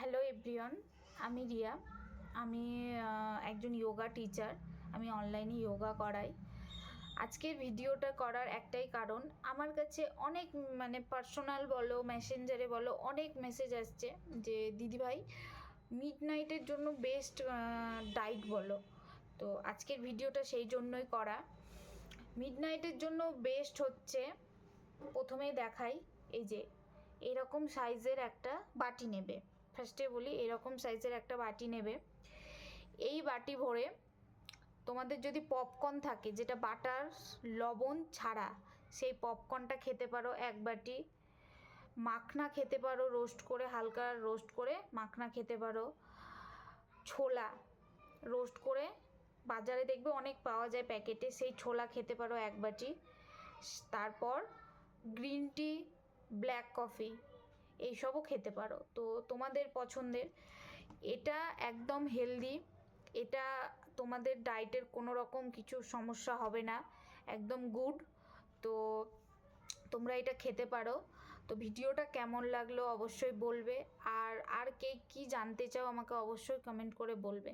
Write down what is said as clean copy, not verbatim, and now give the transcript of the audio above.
Hello everyone, আমি রিয়া। আমি একজন যোগা টিচার। আমি অনলাইনে যোগা করাই। আজকের ভিডিওটা করার একটাই কারণ, আমার কাছে অনেক পার্সোনাল বলো, মেসেঞ্জারে বলো, অনেক মেসেজ আসছে যে দিদিভাই মিডনাইটের জন্য বেস্ট ডায়েট বলো। তো আজকের ভিডিওটা সেই জন্যই করা। মিডনাইটের জন্য বেস্ট হচ্ছে, প্রথমেই দেখাই, এই যে এরকম সাইজের একটা বাটি নেবে। ফার্স্টে বলি, এরকম সাইজের একটা বাটি নেবে। এই বাটি ভরে তোমাদের যদি পপকর্ন থাকে, যেটা বাটার লবণ ছাড়া, সেই পপকর্নটা খেতে পারো এক বাটি। মাখনা খেতে পারো রোস্ট করে, হালকা রোস্ট করে মাখনা খেতে পারো। ছোলা রোস্ট করে বাজারে দেখবে অনেক পাওয়া যায় প্যাকেটে, সেই ছোলা খেতে পারো এক বাটি। তারপর গ্রিন টি, ব্ল্যাক কফি, এইসবও খেতে পারো, তো তোমাদের পছন্দের। এটা একদম হেলদি, এটা তোমাদের ডায়েটের কোনো রকম কিছু সমস্যা হবে না, একদম গুড। তো তোমরা এটা খেতে পারো। তো ভিডিওটা কেমন লাগলো অবশ্যই বলবে, আর কে কী জানতে চাও আমাকে অবশ্যই কমেন্ট করে বলবে।